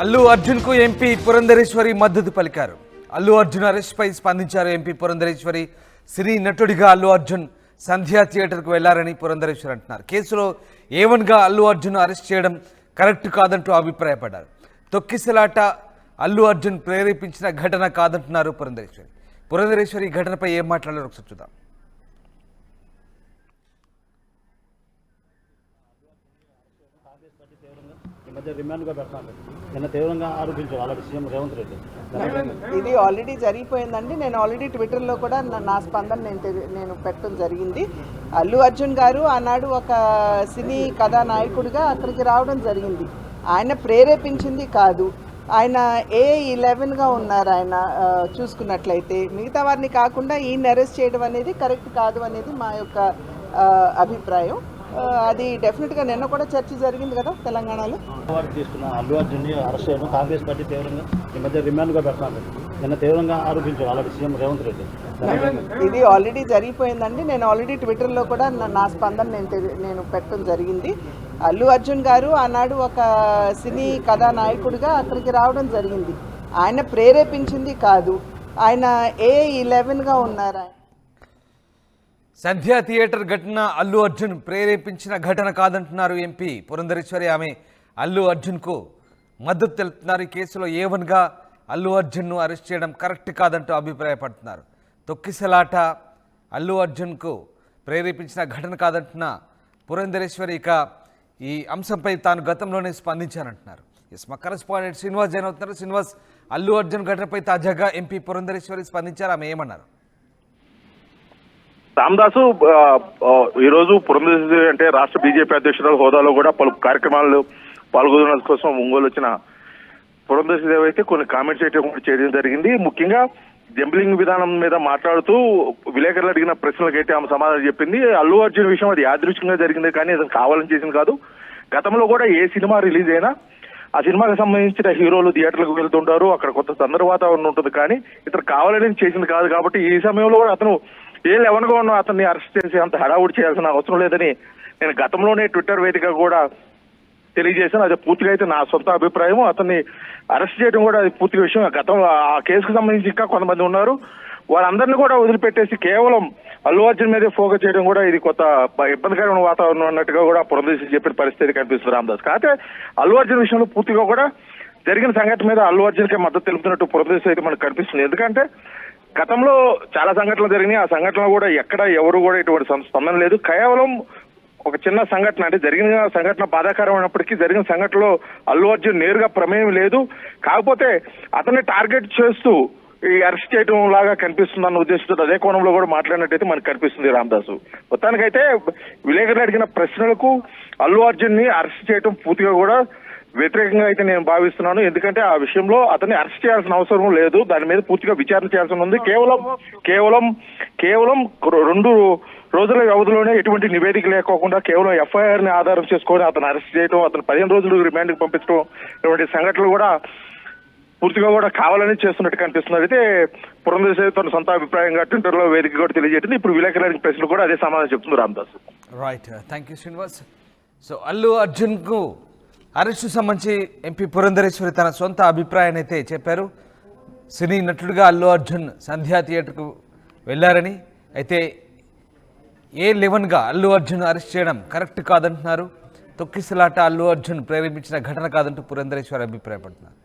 అల్లు అర్జున్ కు ఎంపీ పురంధరేశ్వరి మద్దతు పలికారు. అల్లు అర్జున్ అరెస్ట్ పై స్పందించారు ఎంపీ పురంధరేశ్వరి. సినీ నటుడిగా అల్లు అర్జున్ సంధ్యా థియేటర్కు వెళ్లారని పురంధరేశ్వరి అంటున్నారు. కేసులో ఏవన్గా అల్లు అర్జున్ అరెస్ట్ చేయడం కరెక్ట్ కాదంటూ అభిప్రాయపడ్డారు. తొక్కిసలాట అల్లు అర్జున్ ప్రేరేపించిన ఘటన కాదంటున్నారు పురంధరేశ్వరి. పురంధరేశ్వరి ఘటనపై ఏం మాట్లాడారో ఒకసారి చూద్దాం. ఇది ఆల్రెడీ జరిగిపోయిందండి. నేను ఆల్రెడీ ట్విట్టర్లో కూడా నా స్పందన నేను పెట్టడం జరిగింది. అల్లు అర్జున్ గారు ఆనాడు ఒక సినీ కథానాయకుడిగా అక్కడికి రావడం జరిగింది. ఆయన ప్రేరేపించింది కాదు. ఆయన A11గా ఉన్నారు. ఆయన చూసుకున్నట్లయితే మిగతా వారిని కాకుండా ఈయన అరెస్ట్ చేయడం అనేది కరెక్ట్ కాదు అనేది మా యొక్క అభిప్రాయం. అది డెఫినెట్గా నిన్న కూడా చర్చ జరిగింది కదా తెలంగాణలో. తీసుకున్న అల్లు అర్జున్ని అరెస్ట్ చేయడం కాంగ్రెస్ పార్టీ తీవ్రంగా ఈ మధ్య రిమాండ్గా పెడతాను నిన్న తీవ్రంగా ఆరోపించారు ఆల్రెడీ సీఎం రేవంత్ రెడ్డి. ఇది ఆల్రెడీ జరిగిపోయిందండి. నేను ఆల్రెడీ ట్విట్టర్లో కూడా నా స్పందన నేను పెట్టడం జరిగింది. అల్లు అర్జున్ గారు ఆనాడు ఒక సినీ కథానాయకుడిగా అక్కడికి రావడం జరిగింది. ఆయన ప్రేరేపించింది కాదు. ఆయన A11గా ఉన్నారు. సంధ్యా థియేటర్ ఘటన అల్లు అర్జున్ ప్రేరేపించిన ఘటన కాదంటున్నారు ఎంపీ పురంధరేశ్వరి. ఆమె అల్లు అర్జున్కు మద్దతు తెలుపుతున్నారు. ఈ కేసులో A1గా అల్లు అర్జున్ను అరెస్ట్ చేయడం కరెక్ట్ కాదంటూ అభిప్రాయపడుతున్నారు. తొక్కిసలాట అల్లు అర్జున్కు ప్రేరేపించిన ఘటన కాదంటున్న పురంధరేశ్వరి ఇక ఈ అంశంపై తాను గతంలోనే స్పందించానంటున్నారు. మా కరెస్పాండెంట్ శ్రీనివాస్ జైన్ అవుతున్నారు. శ్రీనివాస్, అల్లు అర్జున్ ఘటనపై తాజాగా ఎంపీ పురంధరేశ్వరి స్పందించారు. ఆమె ఏమన్నారు? రామదాసు, ఈరోజు పురంధరేశ్వరి అంటే రాష్ట్ర బీజేపీ అధ్యక్షురాలు హోదాలో కూడా పలు కార్యక్రమాల్లో పాల్గొనడం కోసం ఒంగోలు వచ్చిన పురంధరేశ్వరి అయితే కొన్ని కామెంట్స్ అయితే కూడా చేయడం జరిగింది. ముఖ్యంగా జంబ్లింగ్ విధానం మీద మాట్లాడుతూ విలేకరులు అడిగిన ప్రశ్నలకైతే ఆమె సమాధానం చెప్పింది. అల్లు అర్జున్ విషయం అది యాదృచ్ఛికంగా జరిగింది, కానీ అది కావాలని చేసింది కాదు. గతంలో కూడా ఏ సినిమా రిలీజ్ అయినా ఆ సినిమాకి సంబంధించిన హీరోలు థియేటర్లకు వెళ్తుంటారు, అక్కడ కొంత సందర్భ వాతావరణం ఉంటుంది, కానీ ఇతను కావాలని చేసింది కాదు. కాబట్టి ఈ సమయంలో కూడా అతను A11గా ఉన్న అతన్ని అరెస్ట్ చేసి అంత హడావుడి చేయాల్సిన అవసరం లేదని నేను గతంలోనే ట్విట్టర్ వేదికగా కూడా తెలియజేశాను. అది పూర్తిగా అయితే నా సొంత అభిప్రాయం. అతన్ని అరెస్ట్ చేయడం కూడా అది పూర్తి విషయం. గతంలో ఆ కేసుకు సంబంధించి ఇంకా కొంతమంది ఉన్నారు, వాళ్ళందరినీ కూడా వదిలిపెట్టేసి కేవలం అల్లు అర్జున్ మీదే ఫోకస్ చేయడం కూడా ఇది కొత్త ఇబ్బందికరమైన వాతావరణం అన్నట్టుగా కూడా పురంధరేశ్వరి చెప్పిన పరిస్థితి కనిపిస్తుంది రామదాస్. కాకపోతే అల్లు అర్జున్ విషయంలో పూర్తిగా కూడా జరిగిన సంఘటన మీద అల్లు అర్జున్కే మద్దతు తెలుపుతున్నట్టు పురంధరేశ్వరి అయితే మనకు కనిపిస్తుంది. ఎందుకంటే గతంలో చాలా సంఘటనలు జరిగినాయి. ఆ సంఘటనలో కూడా ఎక్కడ ఎవరు కూడా ఇటువంటి స్పందన లేదు. కేవలం ఒక చిన్న సంఘటన, అంటే జరిగిన సంఘటన బాధాకరమైనప్పటికీ జరిగిన సంఘటనలో అల్లు అర్జున్ నేరుగా ప్రమేయం లేదు. కాకపోతే అతన్ని టార్గెట్ చేస్తూ ఈ అరెస్ట్ చేయడం లాగా కనిపిస్తుంది అన్న ఉద్దేశంతో అదే కోణంలో కూడా మాట్లాడినట్టయితే మనకు కనిపిస్తుంది రామదాసు. మొత్తానికైతే విలేకరులు అడిగిన ప్రశ్నలకు అల్లు అర్జున్ ని అరెస్ట్ చేయడం పూర్తిగా కూడా వ్యతిరేకంగా అయితే నేను భావిస్తున్నాను. ఎందుకంటే ఆ విషయంలో అతన్ని అరెస్ట్ చేయాల్సిన అవసరం లేదు, దాని మీద పూర్తిగా విచారణ చేయాల్సి ఉంది. కేవలం 2 రోజుల వ్యవధిలోనే ఎటువంటి నివేదిక లేకోకుండా కేవలం FIR ని ఆధారం చేసుకొని అతను అరెస్ట్ చేయడం, అతను 15 రోజులు రిమాండ్కి పంపించడం, ఇటువంటి సంఘటనలు కూడా పూర్తిగా కూడా కావాలని చేస్తున్నట్టు కనిపిస్తుంది. అయితే పురంధరేశ్వరి తన సొంత అభిప్రాయంగా ట్విట్టర్లో వేదిక కూడా తెలియజేసింది. ఇప్పుడు విలేకరుల ప్రశ్నలు కూడా అదే సమాధానం చెప్తుంది Ramdas. Right, thank you Srinivas. So Allu అర్జున్కు అరెస్టు సంబంధించి ఎంపీ పురంధరేశ్వరి తన సొంత అభిప్రాయాన్ని అయితే చెప్పారు. సినీ నటుడిగా అల్లు అర్జున్ సంధ్యా థియేటర్కు వెళ్ళారని, అయితే A11గా అల్లు అర్జున్ అరెస్ట్ చేయడం కరెక్ట్ కాదంటున్నారు. తొక్కిసలాట అల్లు అర్జున్ ప్రేరేపించిన ఘటన కాదంటూ పురంధరేశ్వరి అభిప్రాయపడుతున్నారు.